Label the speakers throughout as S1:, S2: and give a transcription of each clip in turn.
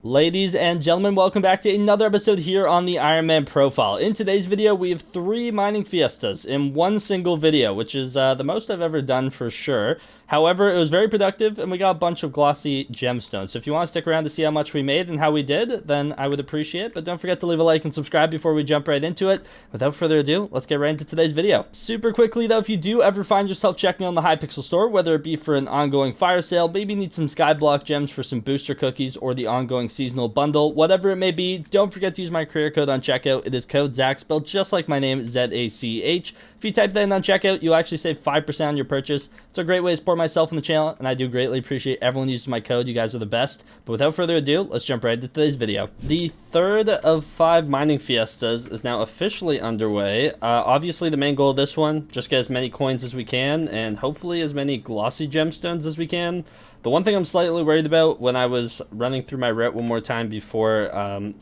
S1: Ladies and gentlemen, welcome back to another episode here on the Ironman profile. In today's video, we have 3 mining fiestas in one single video, which is the most I've ever done for sure. However, it was very productive, and we got a bunch of glossy gemstones. So if you want to stick around to see how much we made and how we did, then I would appreciate it. But don't forget to leave a like and subscribe before we jump right into it. Without further ado, let's get right into today's video. Super quickly though, if you do ever find yourself checking on the Hypixel store, whether it be for an ongoing fire sale, maybe need some Skyblock gems for some booster cookies, or the ongoing seasonal bundle, whatever it may be, don't forget to use my career code on checkout. It is code Zach, spelled just like my name, Z-A-C-H. If you type that in on checkout, you'll actually save 5% on your purchase. It's a great way to support myself and the channel, and I do greatly appreciate everyone using my code. You guys are the best. But without further ado, let's jump right into today's video. The third of 5 mining fiestas is now officially underway. Obviously, the main goal of this one, just get as many coins as we can, and hopefully as many glossy gemstones as we can. The one thing I'm slightly worried about when I was running through my route one more time before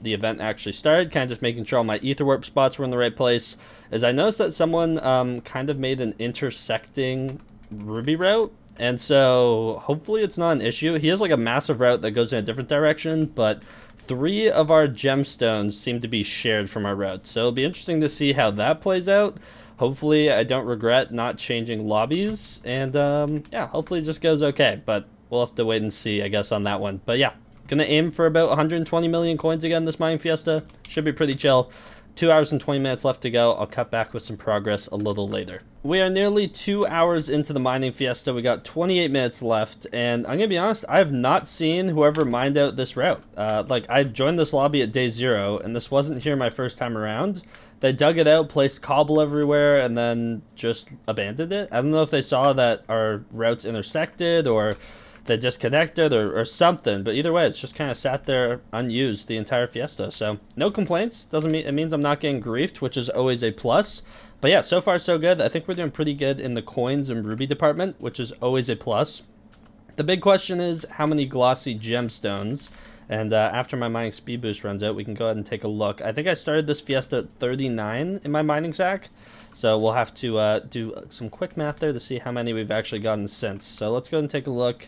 S1: the event actually started, kind of just making sure all my ether warp spots were in the right place, is I noticed that someone kind of made an intersecting ruby route, and so hopefully it's not an issue. He has like a massive route that goes in a different direction, but 3 of our gemstones seem to be shared from our route, so it'll be interesting to see how that plays out. Hopefully I don't regret not changing lobbies, and yeah, hopefully it just goes okay, but we'll have to wait and see, I guess, on that one. But yeah, gonna aim for about 120 million coins again this mining fiesta. Should be pretty chill. 2 hours and 20 minutes left to go. I'll cut back with some progress a little later. We are nearly 2 hours into the mining fiesta. We got 28 minutes left, and I'm gonna be honest, I have not seen whoever mined out this route. Like, I joined this lobby at day 0, and this wasn't here my first time around. They dug it out, placed cobble everywhere, and then just abandoned it. I don't know if they saw that our routes intersected, or they disconnected, or something, but either way, it's just kind of sat there unused the entire fiesta. So no complaints. Doesn't mean it means I'm not getting griefed, which is always a plus. But yeah, so far so good. I think we're doing pretty good in the coins and ruby department, which is always a plus. The big question is how many glossy gemstones. And after my mining speed boost runs out, we can go ahead and take a look. I think I started this fiesta at 39 in my mining sack. So we'll have to do some quick math there to see how many we've actually gotten since. So let's go ahead and take a look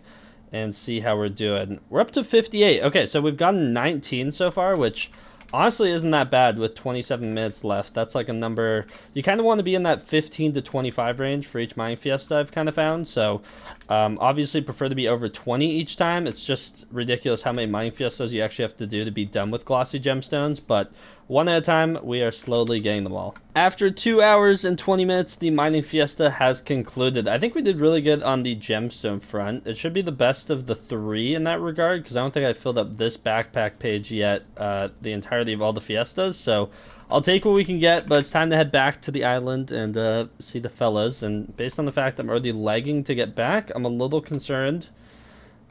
S1: and see how we're doing. We're up to 58. Okay, so we've gotten 19 so far, which honestly isn't that bad with 27 minutes left. That's like a number you kind of want to be in, that 15 to 25 range for each mining fiesta, I've kind of found. So obviously prefer to be over 20 each time. It's just ridiculous how many mining fiestas you actually have to do to be done with glossy gemstones, but one at a time, we are slowly getting them all. After 2 hours and 20 minutes, the mining fiesta has concluded. I think we did really good on the gemstone front. It should be the best of the 3 in that regard, because I don't think I filled up this backpack page yet, the entirety of all the fiestas. So I'll take what we can get, but it's time to head back to the island and see the fellas. And based on the fact I'm already lagging to get back, I'm a little concerned.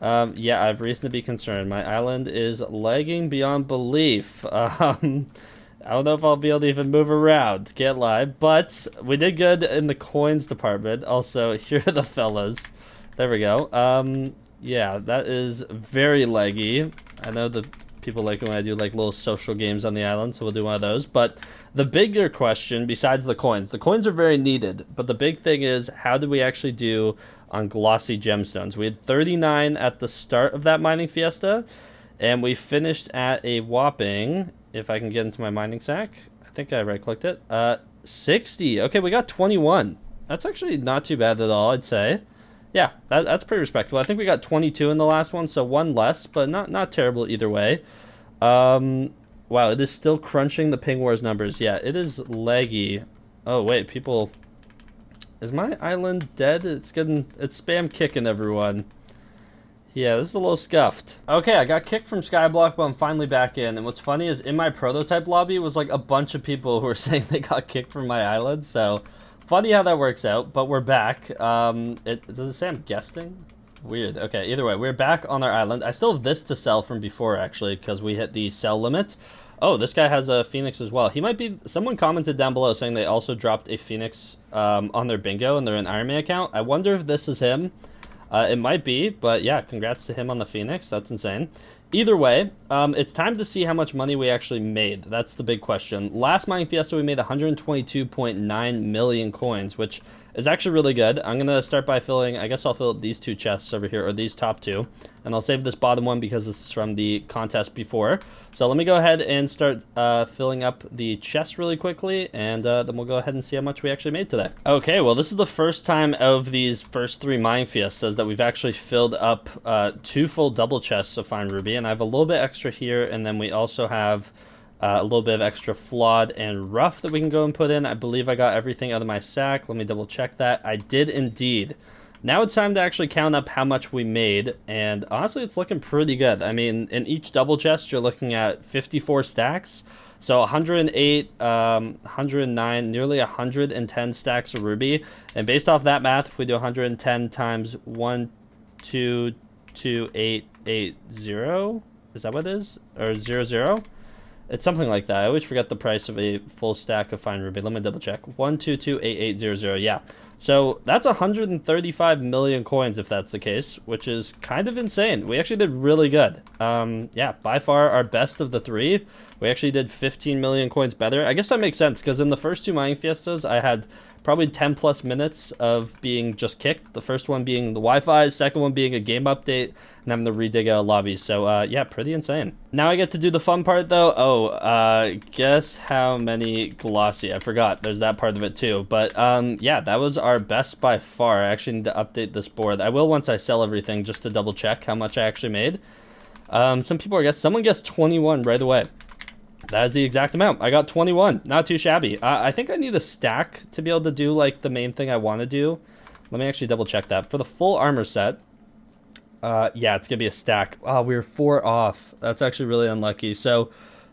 S1: Yeah, I have reason to be concerned. My island is lagging beyond belief. I don't know if I'll be able to even move around, can't lie, but we did good in the coins department. Also, here are the fellas. There we go. Yeah, that is very laggy. I know the people like when I do like little social games on the island, so we'll do one of those. But the bigger question, besides the coins are very needed, but the big thing is, how did we actually do on glossy gemstones? We had 39 at the start of that mining fiesta, and we finished at a whopping, if I can get into my mining sack, I think I right-clicked it, 60. Okay, we got 21. That's actually not too bad at all, I'd say. Yeah, that's pretty respectable. I think we got 22 in the last one, so 1 less, but not terrible either way. Wow, it is still crunching the ping wars numbers. Yeah, it is laggy. Oh, wait, people... Is my island dead? It's spam kicking everyone. Yeah, this is a little scuffed. Okay, I got kicked from Skyblock, but I'm finally back in. And what's funny is in my prototype lobby was like a bunch of people who were saying they got kicked from my island. So funny how that works out, but we're back. Does it say I'm guesting? Weird. Okay, either way, we're back on our island. I still have this to sell from before, actually, because we hit the sell limit. Oh, this guy has a Phoenix as well. He might be... Someone commented down below saying they also dropped a Phoenix on their bingo and they're an Ironman account. I wonder if this is him. It might be, but yeah, congrats to him on the Phoenix. That's insane. Either way, it's time to see how much money we actually made. That's the big question. Last mining fiesta, we made 122.9 million coins, which is actually really good. I'm gonna start by filling, I guess I'll fill up these 2 chests over here, or these top 2, and I'll save this bottom one because this is from the contest before. So let me go ahead and start filling up the chest really quickly, and then we'll go ahead and see how much we actually made today. Okay, well, this is the first time of these first 3 mining fiestas that we've actually filled up 2 full double chests of fine ruby, and I have a little bit extra here, and then we also have a little bit of extra flawed and rough that we can go and put in. I believe I got everything out of my sack. Let me double check that. I did indeed. Now it's time to actually count up how much we made, and honestly, it's looking pretty good. I mean, in each double chest, you're looking at 54 stacks. So 108, 109, nearly 110 stacks of ruby. And based off that math, if we do 110 times 122,880, is that what it is? Or 00? It's something like that. I always forget the price of a full stack of fine ruby. Let me double check. 122,880. Yeah. So that's 135 million coins if that's the case, which is kind of insane. We actually did really good. Yeah, by far our best of the 3. We actually did 15 million coins better. I guess that makes sense because in the first 2 mining fiestas, I had probably 10 plus minutes of being just kicked. The first one being the Wi-Fi, second one being a game update, and having to redig a lobby. So yeah, pretty insane. Now I get to do the fun part though. Oh, guess how many glossy? I forgot. There's that part of it too. But yeah, that was our best by far. I actually need to update this board. I will once I sell everything just to double check how much I actually made. Some people someone guessed 21 right away. That is the exact amount. I got 21. Not too shabby. I think I need a stack to be able to do like the main thing I want to do. Let me actually double check that. For the full armor set, yeah, it's going to be a stack. Oh, we were 4 off. That's actually really unlucky. So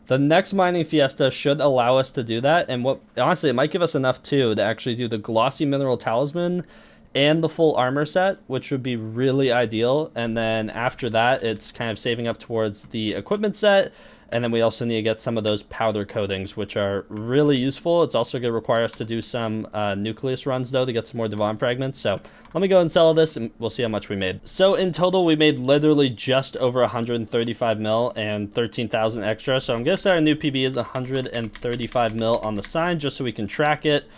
S1: the next mining fiesta should allow us to do that. And honestly, it might give us enough too to actually do the glossy mineral talisman and the full armor set, which would be really ideal. And then after that, it's kind of saving up towards the equipment set. And then we also need to get some of those powder coatings, which are really useful. It's also going to require us to do some nucleus runs, though, to get some more Devon fragments. So let me go and sell this, and we'll see how much we made. So in total, we made literally just over 135 mil and 13,000 extra. So I'm going to say our new PB is 135 mil on the sign, just so we can track it.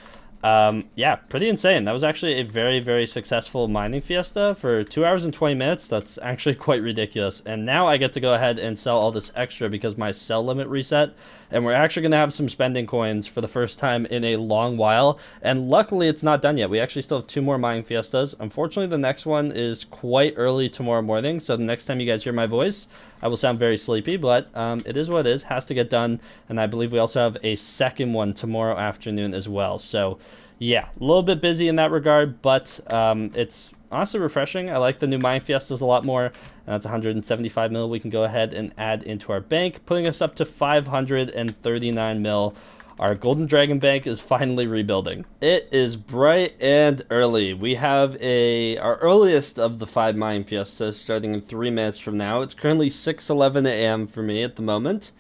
S1: Yeah, pretty insane. That was actually a very, very successful mining fiesta for 2 hours and 20 minutes. That's actually quite ridiculous. And now I get to go ahead and sell all this extra because my sell limit reset. And we're actually going to have some spending coins for the first time in a long while. And luckily, it's not done yet. We actually still have 2 more mining fiestas. Unfortunately, the next one is quite early tomorrow morning. So the next time you guys hear my voice, I will sound very sleepy. But it is what it is. Has to get done. And I believe we also have a second one tomorrow afternoon as well. So yeah, a little bit busy in that regard, but it's honestly refreshing. I like the new mining fiestas a lot more, and that's 175 mil we can go ahead and add into our bank, putting us up to 539 mil. Our golden dragon bank is finally rebuilding. It is bright and early. We have our earliest of the 5 mining fiestas starting in 3 minutes from now. It's currently 6:11 a.m. for me at the moment.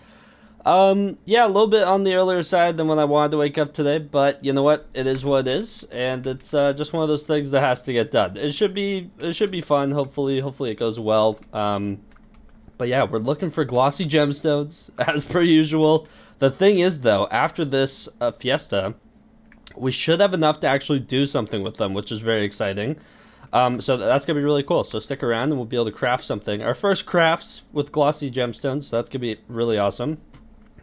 S1: Yeah, a little bit on the earlier side than when I wanted to wake up today, but you know what? It is what it is, and it's just one of those things that has to get done. It should be fun. Hopefully it goes well. But yeah, we're looking for glossy gemstones as per usual. The thing is, though, after this fiesta, we should have enough to actually do something with them, which is very exciting. So that's gonna be really cool. So stick around, and we'll be able to craft something. Our first crafts with glossy gemstones. So that's gonna be really awesome.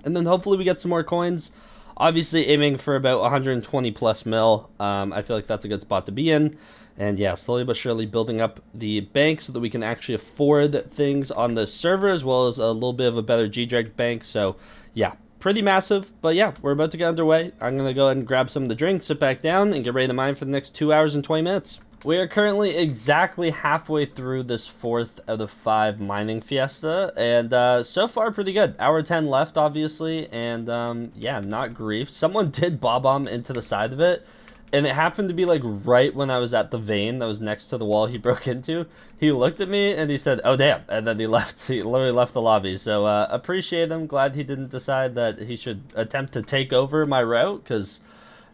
S1: And then hopefully we get some more coins. Obviously aiming for about 120 plus mil. I feel like that's a good spot to be in. And yeah, slowly but surely building up the bank so that we can actually afford things on the server, as well as a little bit of a better G-Dreg bank. So yeah, pretty massive. But yeah, we're about to get underway. I'm going to go ahead and grab some of the drinks, sit back down, and get ready to mine for the next 2 hours and 20 minutes. We are currently exactly halfway through this 4th out of 5 mining fiesta, and so far pretty good. Hour 10 left, obviously, and yeah, not grief. Someone did bob-bomb into the side of it, and it happened to be like right when I was at the vein that was next to the wall he broke into. He looked at me and he said, "Oh damn," and then he left. He literally left the lobby. So appreciate him. Glad he didn't decide that he should attempt to take over my route, because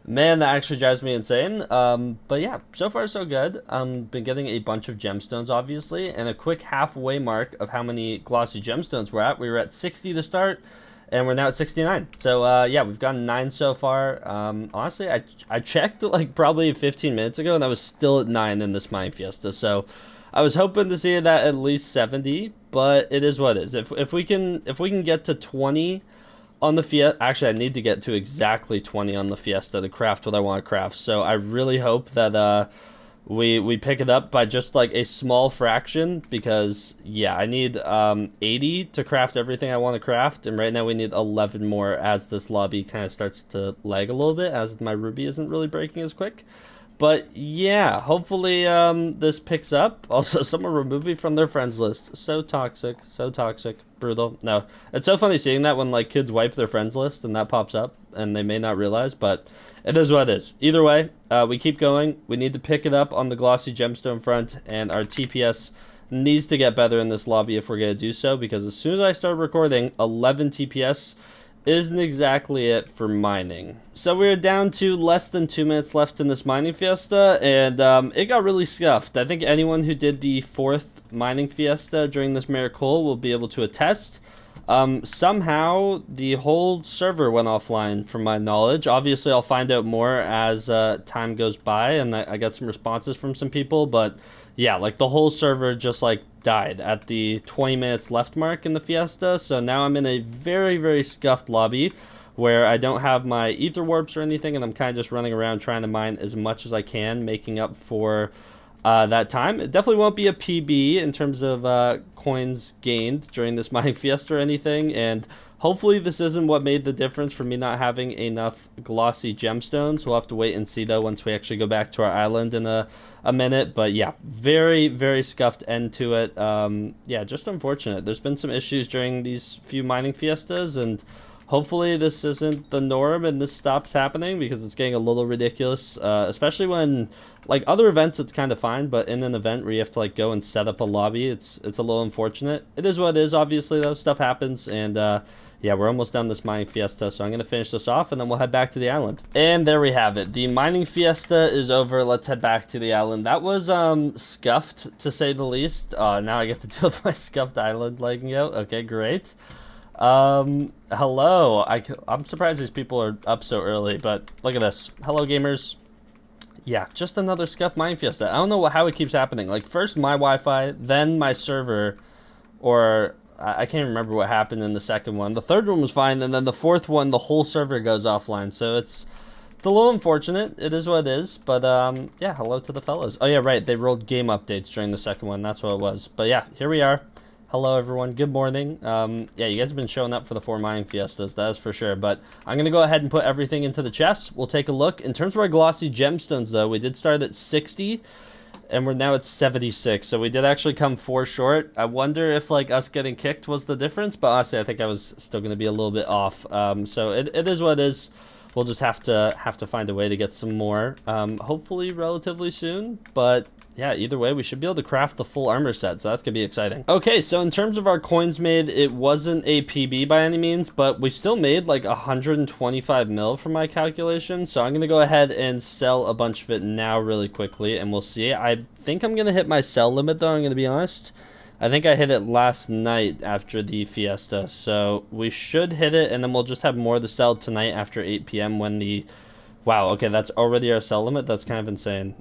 S1: man, that actually drives me insane. But yeah, so far so good. Been getting a bunch of gemstones, obviously, and a quick halfway mark of how many glossy gemstones we're at. We were at 60 to start, and we're now at 69. So yeah, we've gotten 9 so far. Honestly, I checked like probably 15 minutes ago, and I was still at 9 in this Mine Fiesta. So I was hoping to see that at least 70, but it is what it is. If we can get to 20 on the Fiesta, actually I need to get to exactly 20 on the Fiesta to craft what I want to craft. So I really hope that we pick it up by just like a small fraction, because yeah, I need 80 to craft everything I want to craft, and right now we need 11 more as this lobby kind of starts to lag a little bit, as my ruby isn't really breaking as quick. But yeah, hopefully this picks up. Also, someone removed me from their friends list. So toxic, brutal. No, it's so funny seeing that when like kids wipe their friends list and that pops up and they may not realize, but it is what it is. Either way, we keep going. We need to pick it up on the glossy gemstone front, and our TPS needs to get better in this lobby if we're going to do so, because as soon as I start recording, 11 TPS isn't exactly it for mining. So we're down to less than 2 minutes left in this mining fiesta, and it got really scuffed. I think anyone who did the 4th mining fiesta during this miracle will be able to attest. Somehow the whole server went offline from my knowledge. Obviously I'll find out more as time goes by, and I got some responses from some people, but yeah, like the whole server just like died at the 20 minutes left mark in the fiesta. So now I'm in a very, very scuffed lobby where I don't have my ether warps or anything, and I'm kind of just running around trying to mine as much as I can, making up for that time. It definitely won't be a PB in terms of coins gained during this mining fiesta or anything, and hopefully this isn't what made the difference for me not having enough glossy gemstones. We'll have to wait and see though once we actually go back to our island in a minute. But yeah, very, very scuffed end to it. Yeah, just unfortunate. There's been some issues during these few mining fiestas, and hopefully this isn't the norm and this stops happening, because it's getting a little ridiculous, especially when like other events it's kind of fine, but in an event where you have to like go and set up a lobby, it's a little unfortunate. It is what it is, obviously though. Stuff happens, and yeah, we're almost done this mining fiesta, so I'm going to finish this off and then we'll head back to the island. And there we have it. The mining fiesta is over. Let's head back to the island. That was scuffed, to say the least. Now I get to deal with my scuffed island lagging out. Okay, great. Hello. I'm surprised these people are up so early, but look at this. Hello, gamers. Yeah, just another scuffed mining fiesta. I don't know how it keeps happening. Like, first my Wi-Fi, then my server, or I can't remember what happened in the second one. The third one was fine, and then the fourth one, the whole server goes offline. So it's a little unfortunate. It is what it is. But yeah, hello to the fellas. Oh yeah, right. They rolled game updates during the second one. That's what it was. But yeah, here we are. Hello everyone. Good morning. Yeah, you guys have been showing up for the 4 mining fiestas. That is for sure. But I'm gonna go ahead and put everything into the chest. We'll take a look. In terms of our glossy gemstones, though, we did start at 60. And we're now at 76, so we did actually come 4 short. I wonder if like us getting kicked was the difference, but honestly I think I was still going to be a little bit off. So it is what it is. We'll just have to find a way to get some more, hopefully relatively soon. But yeah, either way, we should be able to craft the full armor set, so that's gonna be exciting. Okay, so in terms of our coins made, it wasn't a PB by any means, but we still made like 125 mil from my calculation. So I'm gonna go ahead and sell a bunch of it now really quickly, and we'll see. I think I'm gonna hit my sell limit though, I'm gonna be honest. I think I hit it last night after the fiesta, so we should hit it, and then we'll just have more to sell tonight after 8 p.m. when the... Wow, okay, that's already our sell limit. That's kind of insane.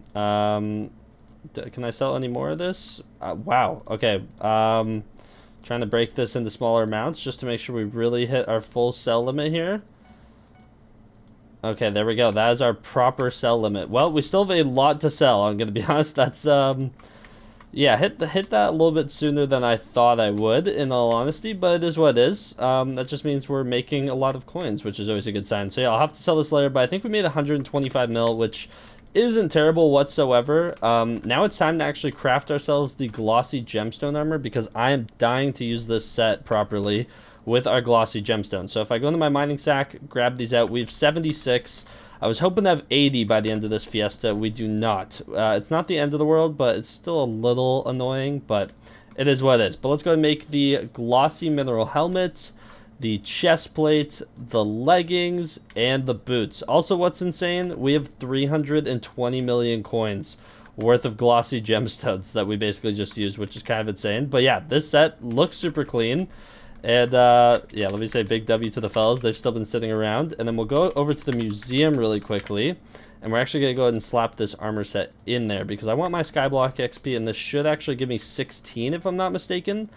S1: Can I sell any more of this? Wow, okay. Trying to break this into smaller amounts just to make sure we really hit our full sell limit here. Okay, there we go. That is our proper sell limit. Well, we still have a lot to sell, I'm gonna be honest. That's yeah, hit that a little bit sooner than I thought I would, in all honesty, but it is what it is. That just means we're making a lot of coins, which is always a good sign. So yeah, I'll have to sell this later, but I think we made 125 mil, which isn't terrible whatsoever. Now it's time to actually craft ourselves the glossy gemstone armor, because I am dying to use this set properly with our glossy gemstone. So if I go into my mining sack, grab these out, we have 76. I was hoping to have 80 by the end of this fiesta. We do not. It's not the end of the world, but it's still a little annoying, but it is what it is. But let's go and make the glossy mineral helmet, the chest plate, the leggings, and the boots. Also, what's insane, we have 320 million coins worth of glossy gemstones that we basically just used, which is kind of insane. But yeah, this set looks super clean. And yeah, let me say big W to the fellas. They've still been sitting around. And then we'll go over to the museum really quickly. And we're actually going to go ahead and slap this armor set in there because I want my Skyblock XP, and this should actually give me 16 if I'm not mistaken.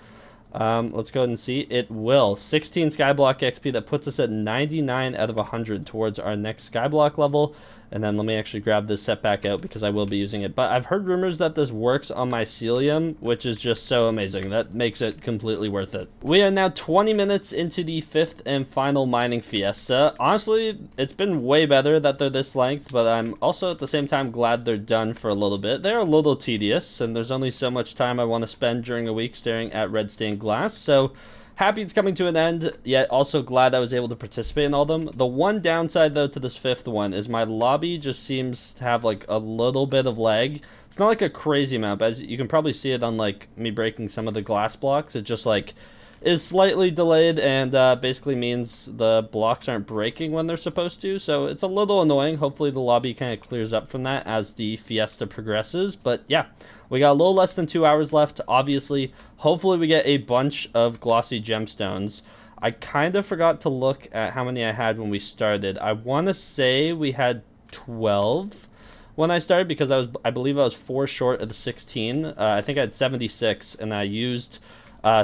S1: Let's go ahead and see. It will. 16 Skyblock XP. That puts us at 99 out of 100 towards our next Skyblock level. And then let me actually grab this set back out because I will be using it. But I've heard rumors that this works on mycelium, which is just so amazing. That makes it completely worth it. We are now 20 minutes into the 5th and final mining fiesta. Honestly, it's been way better that they're this length, but I'm also at the same time glad they're done for a little bit. They're a little tedious, and there's only so much time I want to spend during a week staring at red stained glass. So happy it's coming to an end, yet also glad I was able to participate in all of them. The one downside, though, to this 5th one is my lobby just seems to have, like, a little bit of lag. It's not, like, a crazy amount, but as you can probably see it on, like, me breaking some of the glass blocks. It just, like, is slightly delayed and basically means the blocks aren't breaking when they're supposed to. So it's a little annoying. Hopefully the lobby kind of clears up from that as the fiesta progresses. But yeah, we got a little less than 2 hours left, obviously. Hopefully we get a bunch of glossy gemstones. I kind of forgot to look at how many I had when we started. I want to say we had 12 when I started because I believe I was 4 short of the 16. I think I had 76 and I used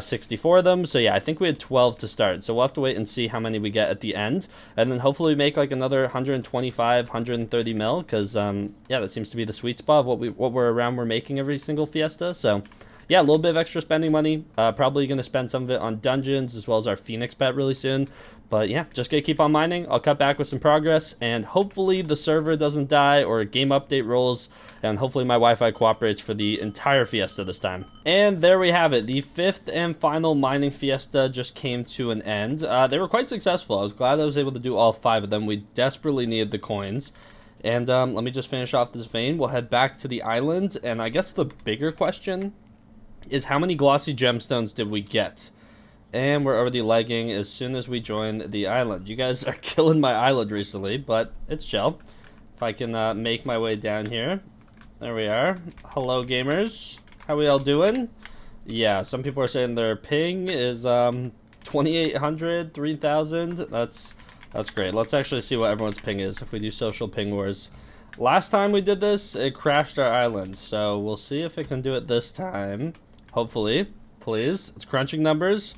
S1: 64 of them. So yeah, I think we had 12 to start. So we'll have to wait and see how many we get at the end. And then hopefully we make like another 125, 130 mil. Because yeah, that seems to be the sweet spot of what we're making every single fiesta. So yeah, a little bit of extra spending money. Probably going to spend some of it on dungeons as well as our Phoenix pet really soon. But yeah, just going to keep on mining. I'll cut back with some progress. And hopefully the server doesn't die or a game update rolls. And hopefully my Wi-Fi cooperates for the entire fiesta this time. And there we have it. The 5th and final mining fiesta just came to an end. They were quite successful. I was glad I was able to do all 5 of them. We desperately needed the coins. And let me just finish off this vein. We'll head back to the island. And I guess the bigger question is how many glossy gemstones did we get? And we're already lagging as soon as we join the island. You guys are killing my island recently, but it's chill. If I can make my way down here. There we are. Hello, gamers. How we all doing? Yeah, some people are saying their ping is 2,800, 3,000. That's great. Let's actually see what everyone's ping is if we do social ping wars. Last time we did this, it crashed our island. So we'll see if it can do it this time. Hopefully. Please. It's crunching numbers.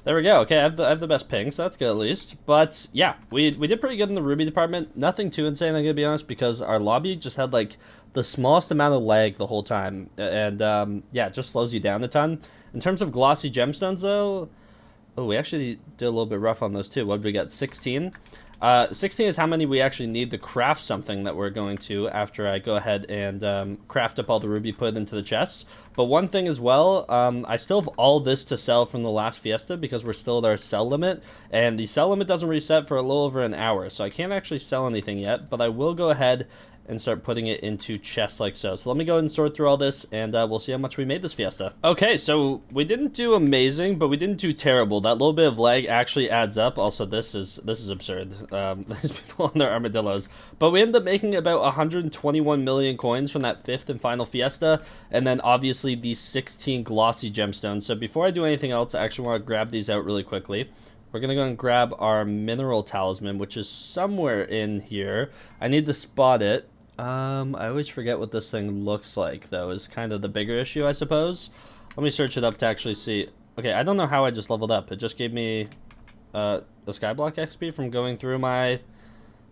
S1: There we go. Okay, I have the best ping, so that's good at least. But yeah, we did pretty good in the Ruby department. Nothing too insane, I'm gonna be honest, because our lobby just had like the smallest amount of lag the whole time, and yeah, it just slows you down a ton. In terms of glossy gemstones, though, oh, we actually did a little bit rough on those too. What did we get? 16. 16 is how many we actually need to craft something that we're going to after I go ahead and craft up all the ruby, put it into the chests. But one thing as well, I still have all this to sell from the last fiesta because we're still at our sell limit, and the sell limit doesn't reset for a little over an hour, so I can't actually sell anything yet, but I will go ahead and start putting it into chests like so. So let me go ahead and sort through all this, and we'll see how much we made this fiesta. Okay, so we didn't do amazing, but we didn't do terrible. That little bit of lag actually adds up. Also, this is absurd. There's people on their armadillos. But we ended up making about 121 million coins from that 5th and final fiesta, and then obviously the 16 glossy gemstones. So before I do anything else, I actually want to grab these out really quickly. We're going to go and grab our mineral talisman, which is somewhere in here. I need to spot it. I always forget what this thing looks like, though, is kind of the bigger issue, I suppose. Let me search it up to actually see. Okay, I don't know how I just leveled up. It just gave me the Skyblock XP from going through my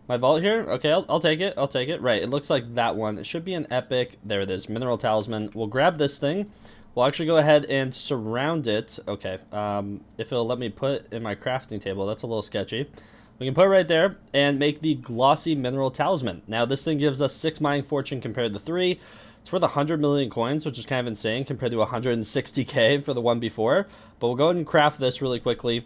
S1: vault here. Okay, I'll take it. I'll take it. Right, it looks like that one. It should be an epic. There it is, mineral talisman. We'll grab this thing. We'll actually go ahead and surround it. Okay, if it'll let me put in my crafting table, that's a little sketchy. We can put it right there and make the glossy mineral talisman. Now, this thing gives us 6 mining fortune compared to 3. It's worth 100 million coins, which is kind of insane compared to 160k for the one before. But we'll go ahead and craft this really quickly.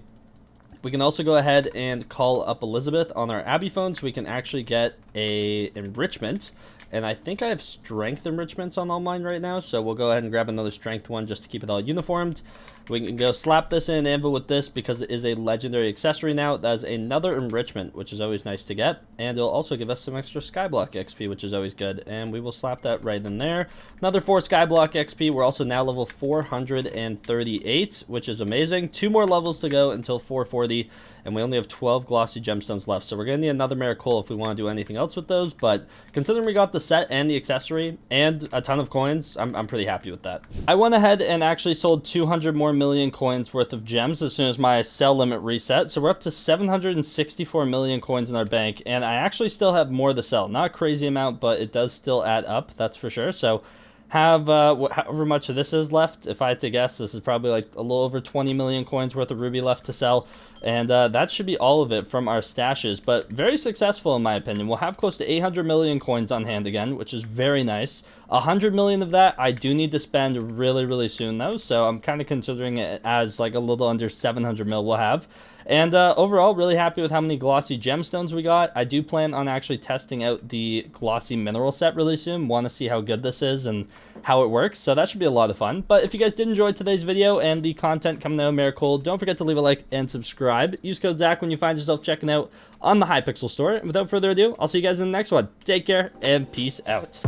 S1: We can also go ahead and call up Elizabeth on our Abby phone so we can actually get a enrichment. And I think I have strength enrichments on all mine right now, so we'll go ahead and grab another strength one just to keep it all uniformed. We can go slap this in an anvil with this because it is a legendary accessory now. That is another enrichment, which is always nice to get. And it'll also give us some extra Skyblock XP, which is always good. And we will slap that right in there. Another 4 Skyblock XP. We're also now level 438, which is amazing. 2 more levels to go until 440. And we only have 12 glossy gemstones left. So we're going to need another miracle if we want to do anything else with those. But considering we got the set and the accessory and a ton of coins, I'm pretty happy with that. I went ahead and actually sold 200 more million coins worth of gems as soon as my sell limit reset. So we're up to 764 million coins in our bank. And I actually still have more to sell. Not a crazy amount, but it does still add up. That's for sure. So have however much of this is left. If I had to guess, this is probably like a little over 20 million coins worth of ruby left to sell, and that should be all of it from our stashes. But very successful in my opinion. We'll have close to 800 million coins on hand again, which is very nice. 100 million of that I do need to spend really soon though, so I'm kind of considering it as like a little under 700 mil we'll have. And overall, really happy with how many glossy gemstones we got. I do plan on actually testing out the glossy mineral set really soon. Want to see how good this is and how it works. So that should be a lot of fun. But if you guys did enjoy today's video and the content coming out of Miracle, don't forget to leave a like and subscribe. Use code Zach when you find yourself checking out on the Hypixel store. And without further ado, I'll see you guys in the next one. Take care and peace out.